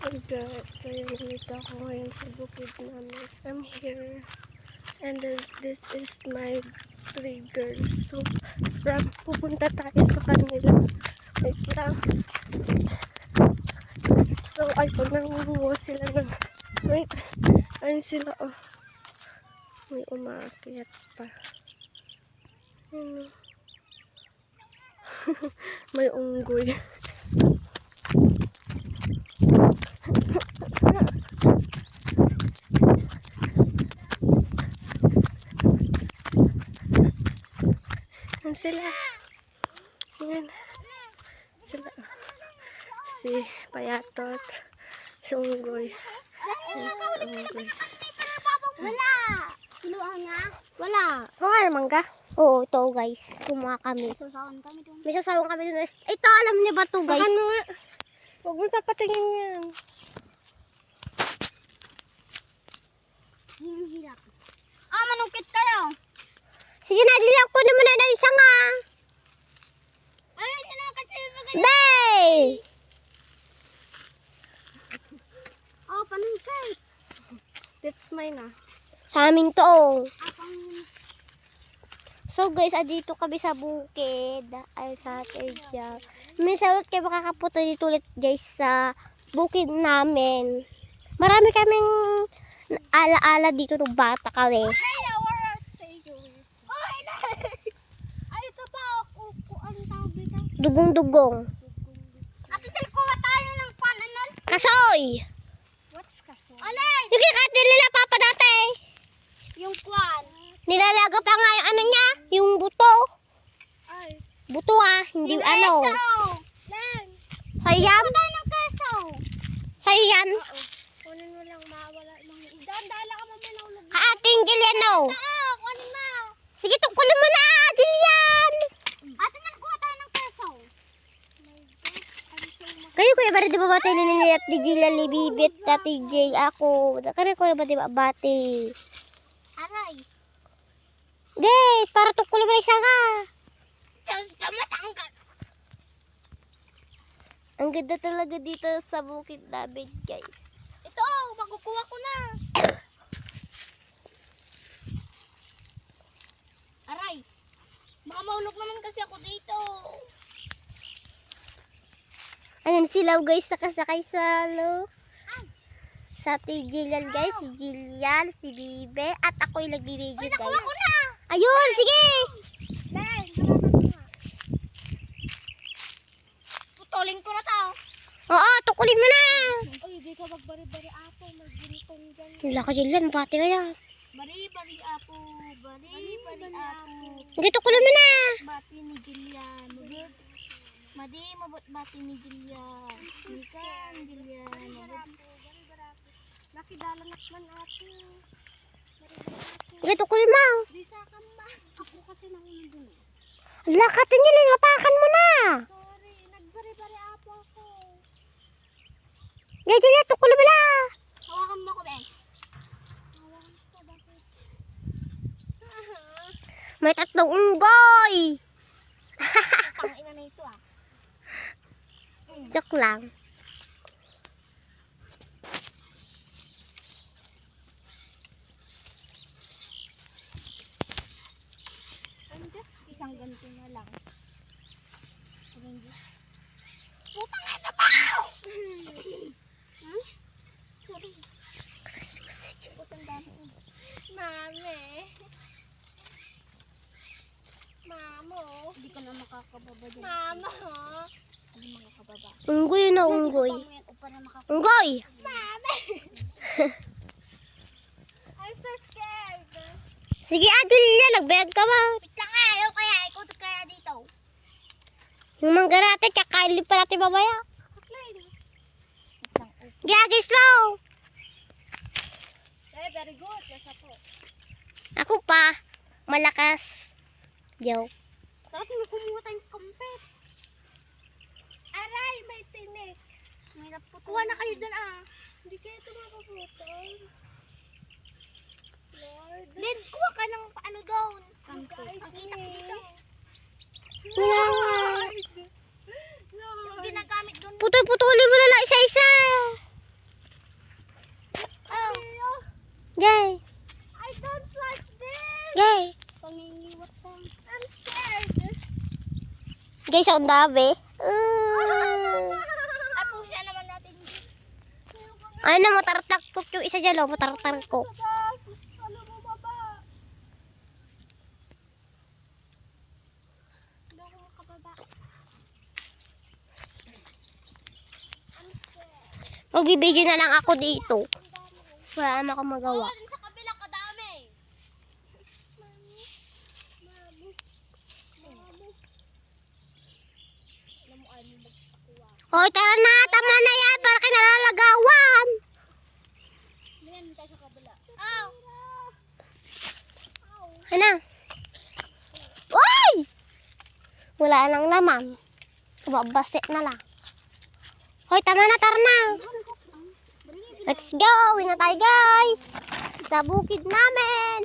Hey guys, so yung nandito ako ngayon sa bukid namin. I'm here and this is my three girls. So, pupunta tayo sa kanila. Wait lang. So, ayun, nangunguha sila ng... Wait, ayun sila, oh. May umaakyat pa. Ayun, oh. May unggoy. Yan sila. Yan. Sila. Si Payatot. Si Unggoy. Yan, si Unggoy. Wala. Kinuha niya? Wala. Okay naman ka? Oo, ito guys. Kumuha kami. May sasawang kami doon. Ito, alam niyo ba ito guys? Ano nga? Huwag mo tapatingin yan. Hirap. Ah, manungkit kayo. Sige na, dilang ko naman na isa nga. Ayun, yun naman kasi. Bay! Oh, panungkit. That's mine ah. Sa amin to. So guys, dito kami sa bukid. Ay sa Tedja. May salot kayo makakapunta dito ulit guys sa bukid namin. Marami kaming ala-ala dito nung bata kami. Dugong-dugong. Ate, kuha tayo ng pananon. Kasoy! What's kaso? Alay! Yung kinakatin nila papa dati. Yung kwan. Nilalaga pa nga yung ano niya, yung buto. Ay. Buto hindi yung ano. Lan. Sa'yo yan? Kuha tayo ng keso. Sa'yo yan? Oo. Kunin mo lang, mawala lang. Daan-dala ka mamaya na ulog. Kaating Giliano. Kunin mo. Sige, tungkulin mo na, Gilian. Ate, kuha tayo ng keso. Kayo kuya ba rin di ba bati nililiat ni Gila, ni Bibit, Tati J, ako. Kaya kuya ba di ba bati? Aray. Gay, para tungkulin mo na isa ka. Ang ganda talaga dito sa bukid namin, guys. Ito, makukuha ko na. Aray. Baka maulog naman kasi ako dito. Ayan sila guys, nakasakay sa sa Jillian guys, si Jillian, si Bibe, at ako yung nag-video guys. Nakuha ko na. Ayun, sige! Ben, putulin ko na to. Oo, tukulin mo na! Uy, di ka magbari-bari apo, magbintong dyan. Wala ka Jillian, bati kaya. Bari-bari apo, bari-bari apo. Hindi, tukulin mo na! Bati ni Jillian. Madi, mabot bati ni Jillian. Ikan, Jillian. Nakidalanat man ate. Hindi, tukulin mo! Di sa kama. Ako kasi nangulog. Lakatin Jillian, hapakan mo na! Sorry, nagbari-bari apo ako. Hindi, Jillian, tukulin mo na! Hawakan mo ako, Ben. Hawakan ko, bakit? May tatlong unggoy! Tangina na ito ah. Joke lang. Isang ganito na lang. Putang ina pa! Sorry. Putang dami. Mami. Mamo. Hindi ka na makakababa dyan. Mamo. Hindi makakababa. Unggoy na unggoy. Unggoy! Mami. I'm so scared. Sige, Jillian, nagbayad ka ba? Wait lang nga, ayaw kaya. Ikaw kaya dito. Yung mangga natin, kakain pa natin babaya. Gagis mo! Very good. Yes, ako. Ako pa, malakas. Joke. Dapat mo kumuha tayong kampet. Aray, may tinik. May naputol. Kuha na kayo dun ah. Hindi kayo ito makaputol. Lord. Lid, kuha ka ng ano doon. Kampet. Ang kita ko dito. Wala nga. Yung ginagamit doon. Putol-putulin mo na lang isa-isa. Guys, ang dami. Pusa naman natin. Ay na, matartaktok yung isa dyan, oh. Matartaktok. Mag-video na lang ako dito. Wala naman akong magawa. Sa kabila kadami. Hoy, tara na. Tama na yan. Para kayo nalalagawan. Ayan, tayo sa kabila. Ano? Uy! Wala nang laman. Babasit na lang. Hoy, tama na. Tara na. Let's go. Uwi na tayo, guys. Sa bukid namin.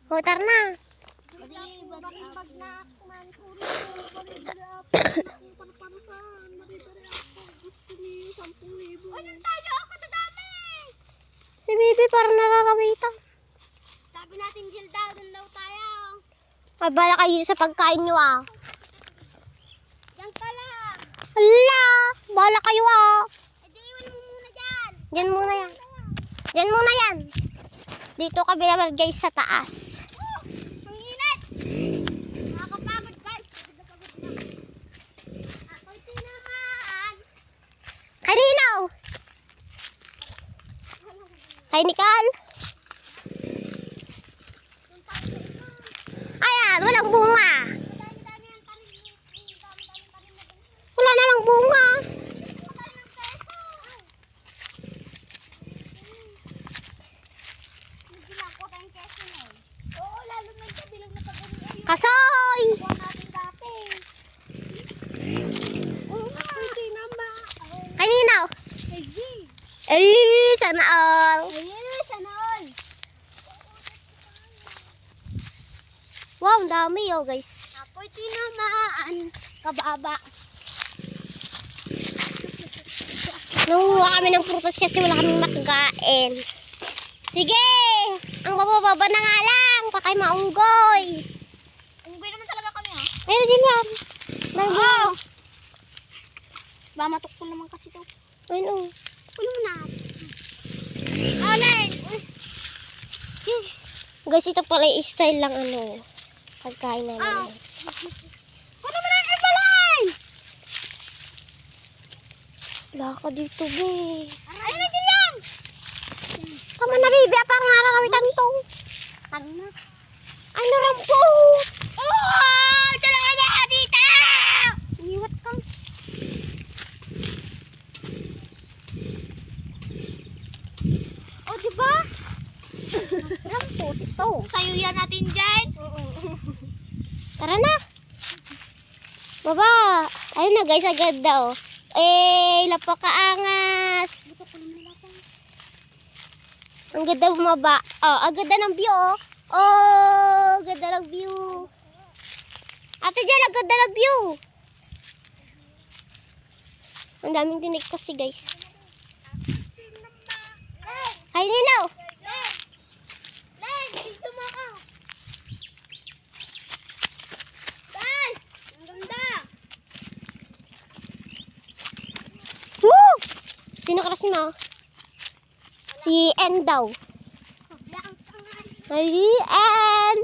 Hoy, tara na. Si Bibi parang nararawitan. Sabi natin Jill daw, dun daw tayo. Ay, bala kayo sa pagkain nyo, ah. Diyan ka lang. Hala! Bala kayo, ah. Eh, di iwan mo muna dyan. Diyan muna yan. Diyan muna yan. Dito kami naman, guys, sa taas. Ang init. Nakakapagod guys. Pagod na. Ako'y tinamaan. Kanino? Kay Nicole? Ayan, walang bunga. Dami-dami ang tanim. Dami-dami tanim na dun. Wala namang bunga. Patay ng peso. Nagbilang ko tayong keso na eh. Oo, lalo na yung kabilang na pag-uwi. Kasoy! Buwan natin dati. Oo, ako'y tinamaan. Kanino? Kay G. Ay, sana all. Ayun, sana all. Wow, ang dami, oh, guys. Ako'y tinamaan. Kababa. Nanguha kami ng prutas kasi wala kaming makagain. Sige! Ang bababa na nga lang. Pakay maunggoy. Unggoy naman talaga kami ha. Meron din yan. Oo. Mamatok ko naman kasi to. Ayun, oh. Ulo na. Alay! Guys, ito pala yung style lang, ano, pagkain namin. Ano mo na yung ibalay? Wala ka dito, be. Ayun na din yan! Tama na, baby. Parang nararawitan to. Tara na. Ano rampo? Oh! Talaga ba ka dito? Iniwat ka. Oh, diba? Rampo, ito. Sayuyan natin dyan. Tara na. Baba. Ayun na, guys. Agad daw. Eh, napakaangas. Ang ganda bumaba. Oh, ang ganda ng view, oh. Oh, ganda ng view. Ate Jel, ang ganda ng view. Ang daming tinik kasi, guys. Ay, Nino. Len, dito mo ka. Len, ang ganda. Woo! Sino ka kasi, ma? Si N daw. Ay, N.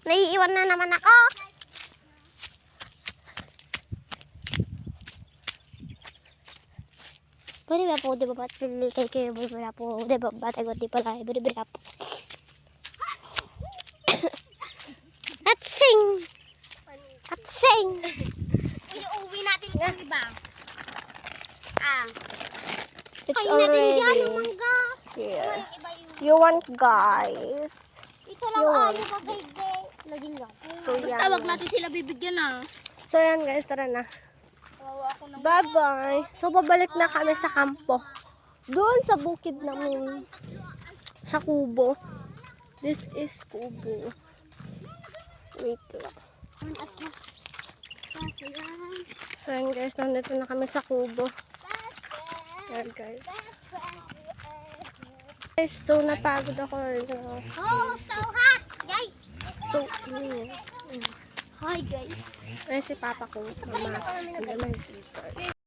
Naiiwan na naman ako. Beri berapa udah babat beli kayak beri berapa udah babat aku di pala beri berapa. Atsing. Atsing. Uy, uwi natin ito, diba? Ah. It's Kain natin yan, already yung mangga. here. Yung iba yung... You want guys? Ito lang Yun. ayaw ka gay. Laging nga. So, Basta yan. wag natin sila bibigyan ah. So yan guys, tara na. Kawawa ako ng... Bye-bye. So babalik na kami sa kampo. Doon sa bukid namin. Sa kubo. This is kubo. Wait lang. So yan guys, nandito na kami sa kubo. Yan guys. Guys, so napagod ako. Oh, so hot, guys. So, Hi guys. Ay, si Papa ko, mama. Ang naman si